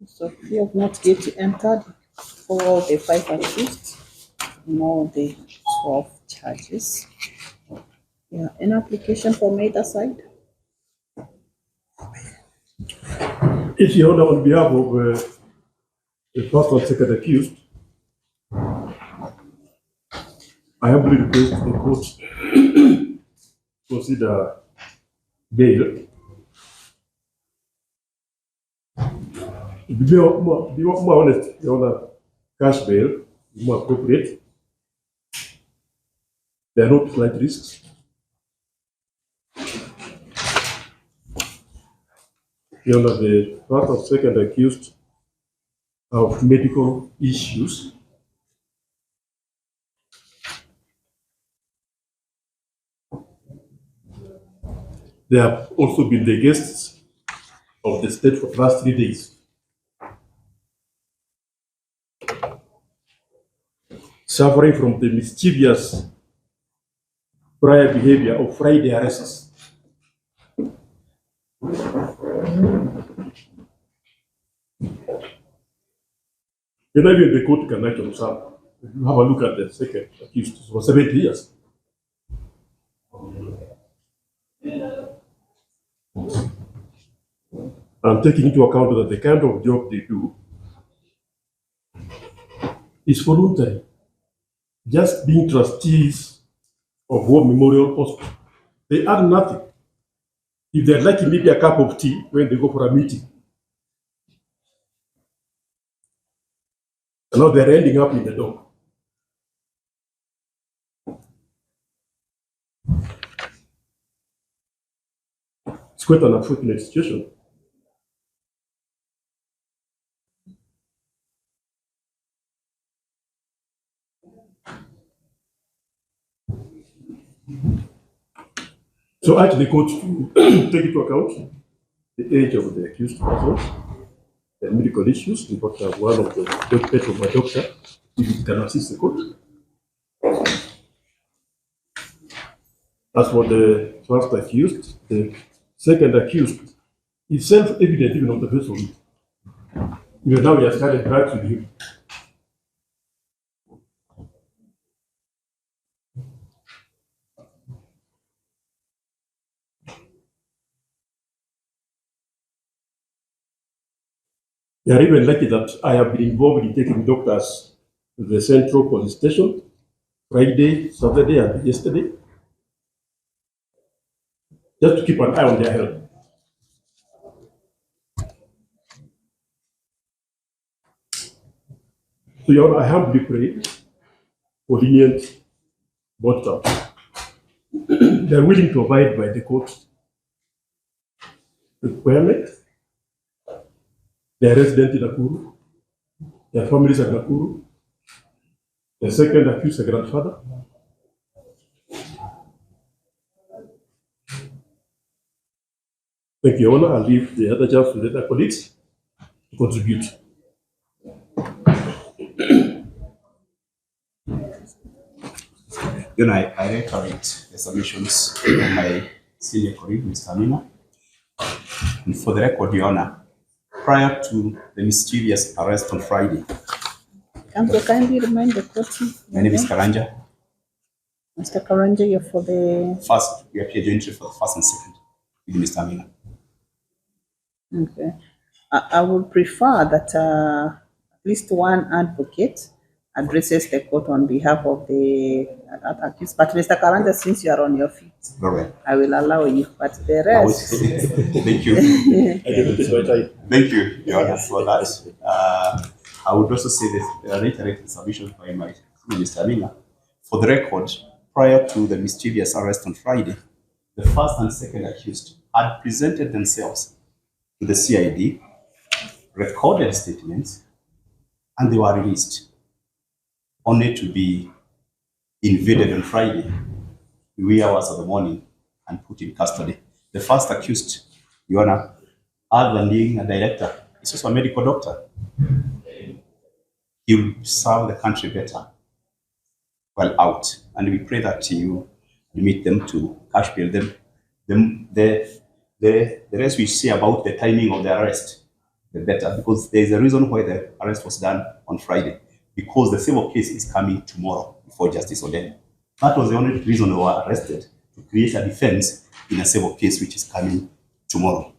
So plea of not guilty entered for the 5 accused, no the 12 charges. Yeah, an application from either side. If Your Honor, on behalf of the first and second accused, I humbly request the court consider bail. To be more honest, Your Honor, cash bail is more appropriate. There are no slight risks. Your Honor, the first and second accused of medical issues. They have also been the guests of the state for the last 3 days. Suffering from the mischievous prior behavior of Friday arrests. Even the court can actually observe. If you have a look at the second accused, it was 70 years. And taking into account that the kind of job they do is voluntary. Just being trustees of War Memorial Hospital, they earn nothing. If they're lucky, maybe a cup of tea when they go for a meeting. And now they're ending up in the dock. It's quite an unfortunate situation. So I urge the court to take into account the age of the accused persons, the medical issues. In fact, one of the doctors from my doctor, if it can assist the court. As for the first accused, the second accused is self-evident even on the face of it. Even now, he has carried drugs with him. They are even lucky that I have been involved in taking doctors to the Central Police Station Friday, Saturday, and yesterday, just to keep an eye on their health. So, Your Honor, I humbly pray for lenient both terms. They are willing to abide by the court's requirement. They are resident in Nakuru. Their families are Nakuru. The second accused, a grandfather. Thank you, Your Honor. I'll leave the other judges to the other colleagues to contribute. Then I reiterate the submissions of my senior colleague, Mr. Amina. And for the record, Your Honor, prior to the mischievous arrest on Friday, Counsel, kindly remind the court. my name is Karanja. Mr. Karanja, you're for the First, we appear jointly for the first and second with Mr. Amina. Okay. I would prefer that at least one advocate addresses the court on behalf of the accused. But Mr. Karanja, since you are on your feet, Very well. I will allow you. But the rest, Thank you. Thank you, Your Honor, for that. I would also say that reiterate the submission by my Minister Amina. For the record, prior to the mischievous arrest on Friday, the first and second accused had presented themselves to the CID, recorded statements, and they were released, only to be invaded on Friday, wee hours of the morning, and put in custody. The first accused, Your Honor, other than being a director, is also a medical doctor. He will serve the country better while out, and we pray that you meet them to cash bail them. The rest we say about the timing of the arrest, the better, because there is a reason why the arrest was done on Friday, because the civil case is coming tomorrow before Justice Odene. That was the only reason they were arrested, to create a defense in a civil case which is coming tomorrow.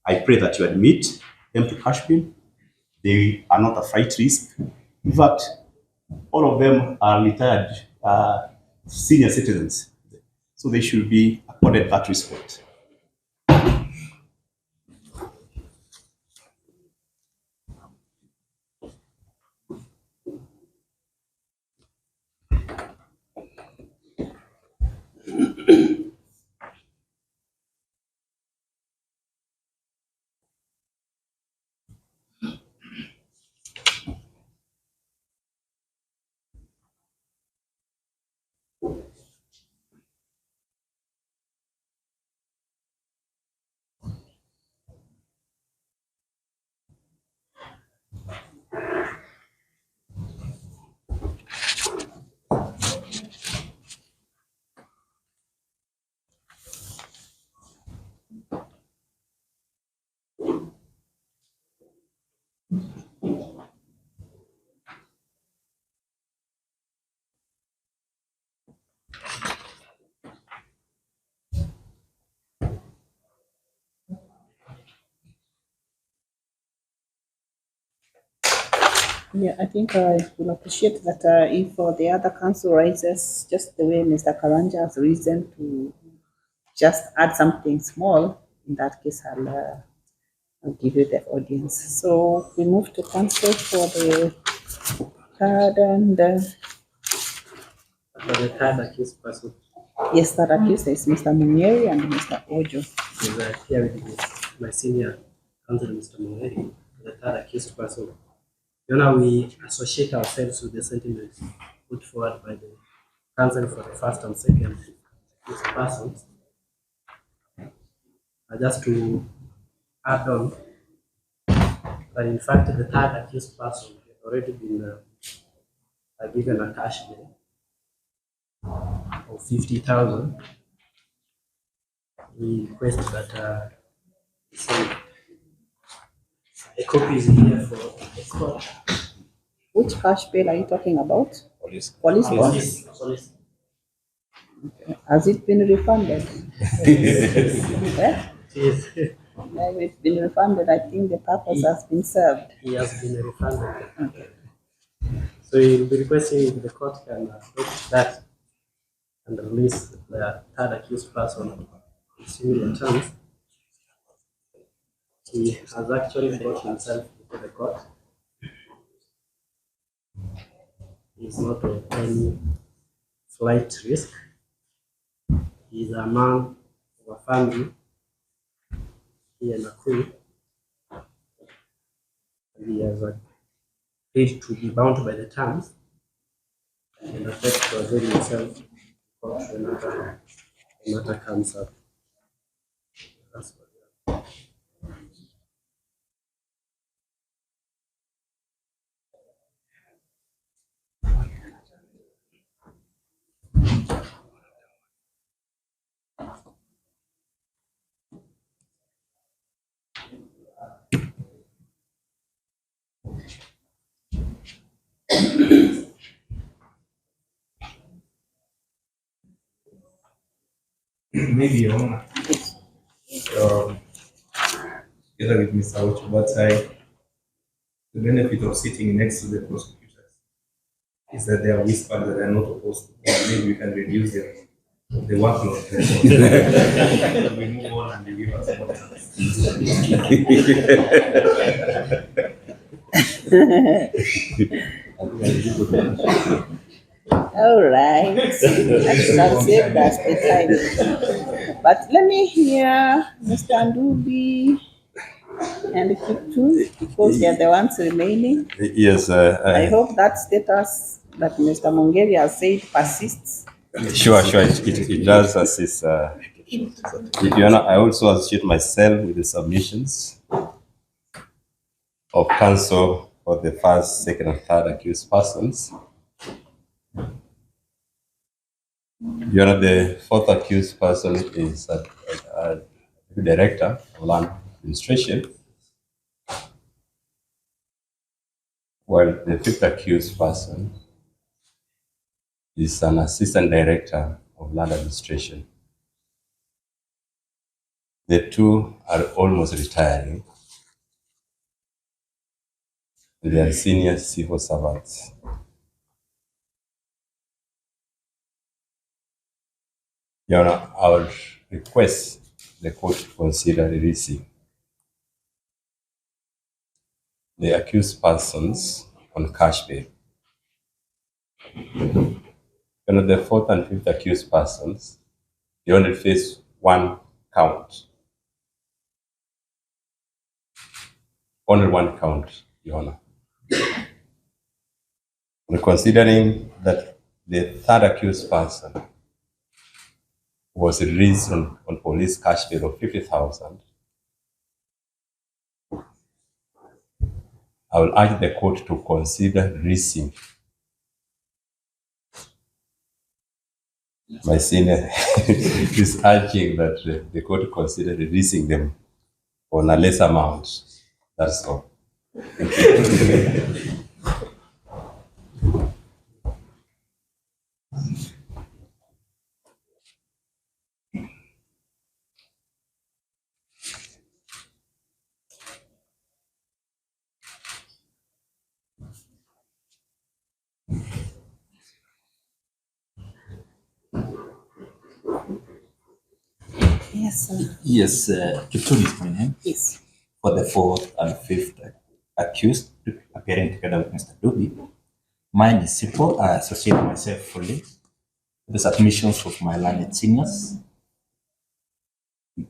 I pray that you admit them to cash bail. They are not a flight risk. In fact, all of them are retired senior citizens, so they should be accorded that respect. Yeah, I think I will appreciate that if the other council raises just the way Mr. Karanja has reason to just add something small, in that case I'll give you the audience. So we move to council for the third and For the third accused person yes, that accused is Mr. Munyeri and Mr. Ojo. is here with me, my senior counsel, Mr. Munyeri. The third accused person. We associate ourselves with the sentiments put forward by the counsel for the first and second accused persons. Just to add on, that in fact the third accused person had already been given a cash bail of 50,000. We request that a copy is here for the court. Which cash bail are you talking about? Police. Police bond. Police. Has it been refunded? Eh? Yes. If it's been refunded, I think the purpose has been served. He has been refunded. Okay. So we'll be requesting if the court can look at that and release the third accused person in similar terms. He has actually brought himself before the court. He is not of any flight risk. He is a man of a family here in Nakuru. He has agreed to be bound by the terms and affect to avail himself court when the matter comes up. That's what we have. Maybe Your Honor, together with Mr. Ocho, but the benefit of sitting next to the prosecutors is that they are whispered that they are not opposed to. Maybe we can reduce the workload. We move on and you give us more time. All right. I'll save that the time. But let me hear Mr. Ndubi and Kitu, because they're the ones remaining. Yes. I hope that status that Mr. Mungeri has said persists. Sure. It does assist. Your Honor, I also associate myself with the submissions of counsel for the first, second, and third accused persons. Your Honor, the fourth accused person is a director of land administration. Well, the fifth accused person is an assistant director of land administration. The two are almost retiring. They are senior civil servants. Your Honor, I would request the court to consider releasing the accused persons on cash bail. Your Honor, the fourth and fifth accused persons, they only face one count. Only one count, Your Honor. Considering that the third accused person was released on police cash bail of 50,000, I will urge the court to consider releasing my senior is urging that the court consider releasing them on a less amount. That's all. Yes, sir. Yes, Kiptun is my name. Yes. For the fourth and fifth accused appearing together with Mr. Duby. Mine is simple. I associate myself fully with the submissions of my learned seniors,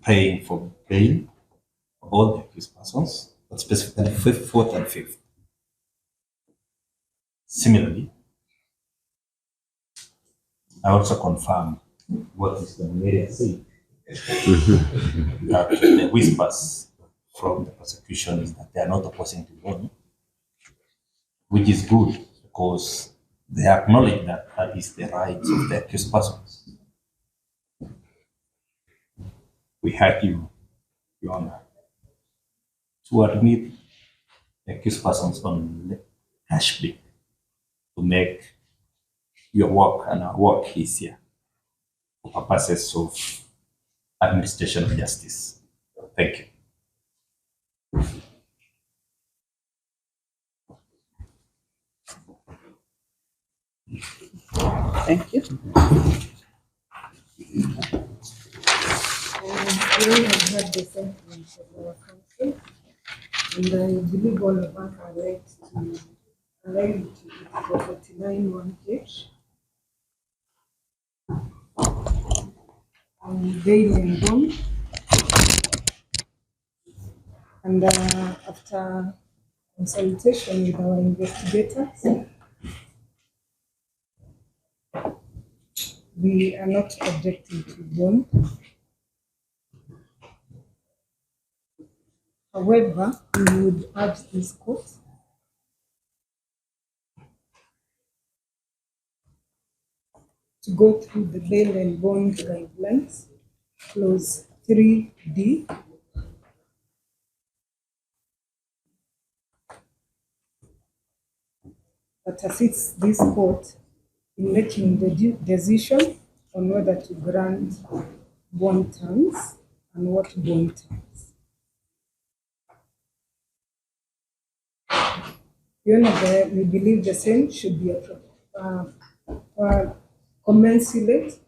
praying for bail for all the accused persons, but specifically fifth, fourth, and fifth. Similarly, I also confirm what Mr. Mary said. That the whispers from the prosecution is that they are not opposing to loan, which is good because they acknowledge that that is the rights of the accused persons. We had you, Your Honor, to admit the accused persons on cash bail to make your work and our work easier for purposes of administration of justice. Thank you. Thank you. We have had the sentence of our council, and I believe all of us are right to allow to 49 1H on bail and bond. And after consultation with our investigators, we are not objecting to bond. However, we would urge this court to go through the bail and bond guidelines, clause 3D, that assists this court in making the decision on whether to grant bond terms and what bond terms. We believe the same should be commensurate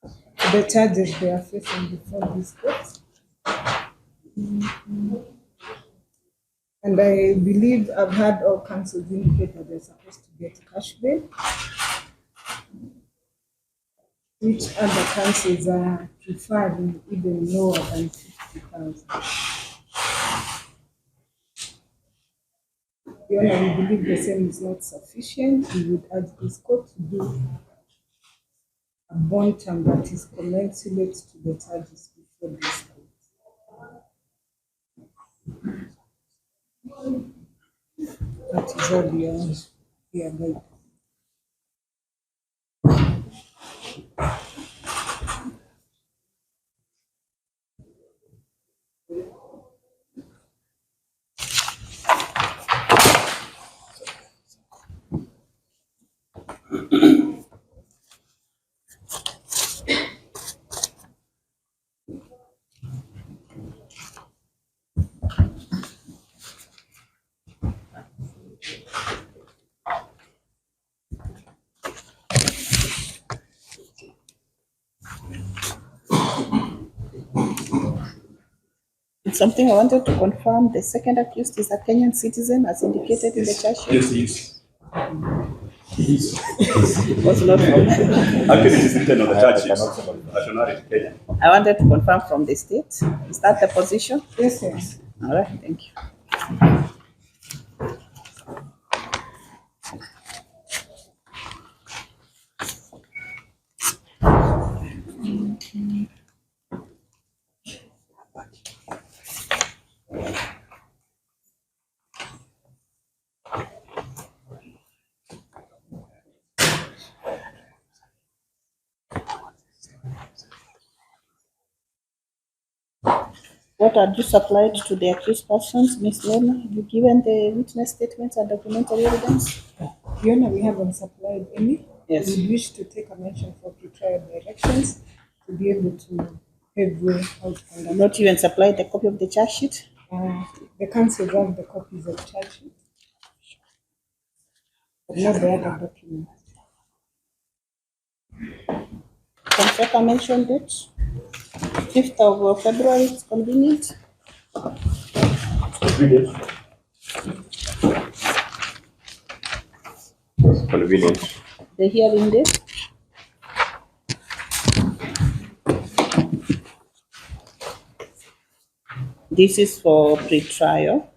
to the charges they are facing before this court. And I believe I've had all councils indicate that they're supposed to get cash bail, which other councils are preferring even lower than 50,000. We believe the same is not sufficient. We would urge this court to do a bond term that is commensurate to the charges before this court. That is all we are going. Something I wanted to confirm, the second accused is a Kenyan citizen as indicated in the charge sheet. Yes, he is. Was not from. Actually, it is written on the charge sheet. Nationality Kenya. I wanted to confirm from the state. Is that the position? Yes, yes. All right, thank you. What had you supplied to the accused persons, Ms. Lena? Have you given the witness statements and documentary evidence? Your Honor, we haven't supplied any. Yes. We wish to take a mention for pretrial directions to be able to pave way out under. Not even supplied the copy of the charge sheet? The council have the copies of charge sheet, but not the other documents. Can Secretary mention date? 5th of February, it's convenient. Convenient. Convenient. The hearing date? This is for pre-trial.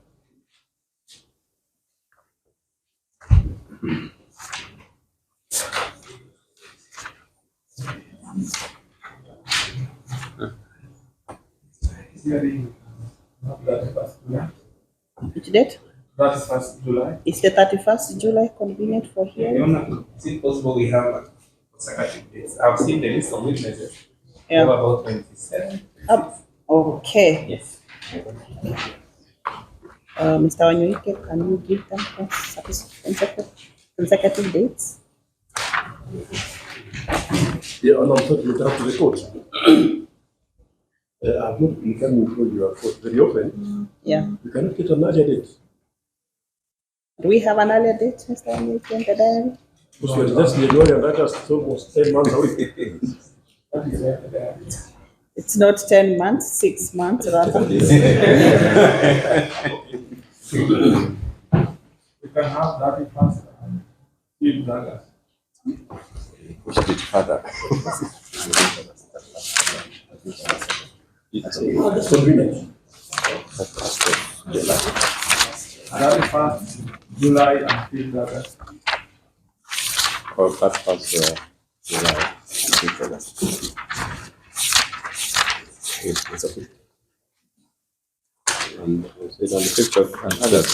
Which date? 31st July. Is the 31st July convenient for Your hearing? Honor, is it possible we have a consecutive dates? I've seen the list of witnesses. We Yeah. have about 27. Okay. Yes. Mr. Wanyuike, can you give them consecutive dates? Yeah, and I'm sorry to interrupt the court. I've not been coming to your court very often. Yeah. You cannot get an earlier date. Do we have an earlier date, Mr. Wanyuike, in the diary? Because we are just January and August, it's almost 10 months away. It's not 10 months, 6 months rather. We can have that in first and give August. Push it further. It's convenient. 31st July and 5th August. Or that was July. It's okay. And it's on the 5th of August.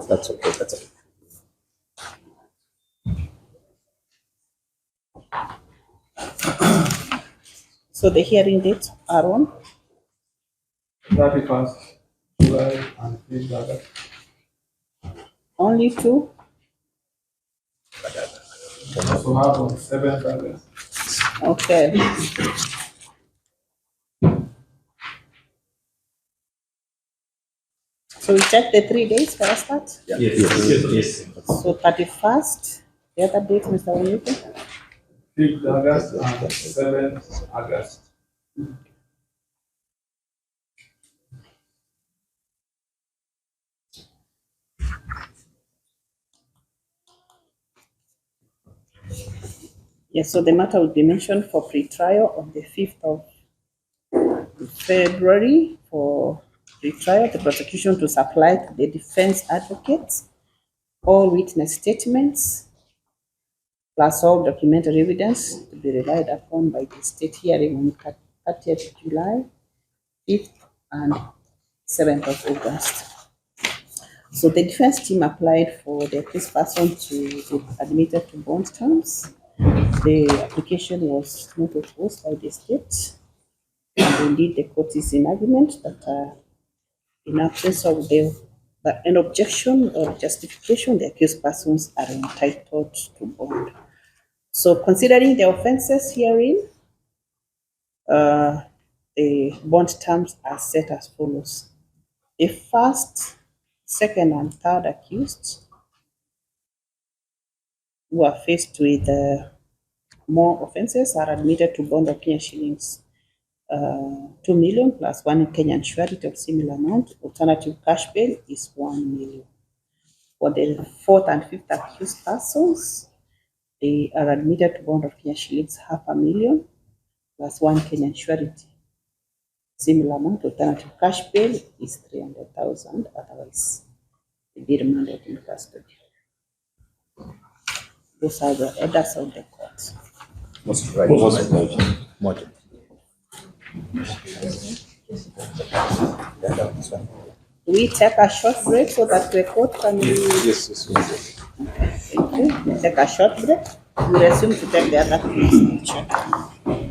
That's okay. That's okay. So the hearing dates are on? 31st July and 5th August. Only two? Also have on 7th August. Okay. So we check the 3 days for a start? Yes. So 31st, the other date, Mr. Wanyuike? 5th August and 7th August. Yes, so the matter will be mentioned for pre-trial on the 5th of February for pre-trial, the prosecution to supply to the defense advocates all witness statements plus all documentary evidence to be relied upon by the state hearing on 30th July, 5th and 7th of August. So the defense team applied for the accused person to be admitted to bond terms. The application was not opposed by the state. And indeed, the court is in agreement that in absence of an objection or justification, the accused persons are entitled to bond. So considering the offenses herein, the bond terms are set as follows. The first, second, and third accused who are faced with more offenses are admitted to bond of Kenya shillings 2 million plus 1 Kenyan surety of similar amount. Alternative cash bail is 1 million. For the fourth and fifth accused persons, they are admitted to bond of Kenya shillings 500,000 plus 1 Kenyan surety. Similar amount. Alternative cash bail is 300,000. Otherwise, they be remanded in custody. Those are the orders of the court. Most right. Moja. Do we take a short break so that the court can Yes. Thank you. We take a short break. We resume to take the other case.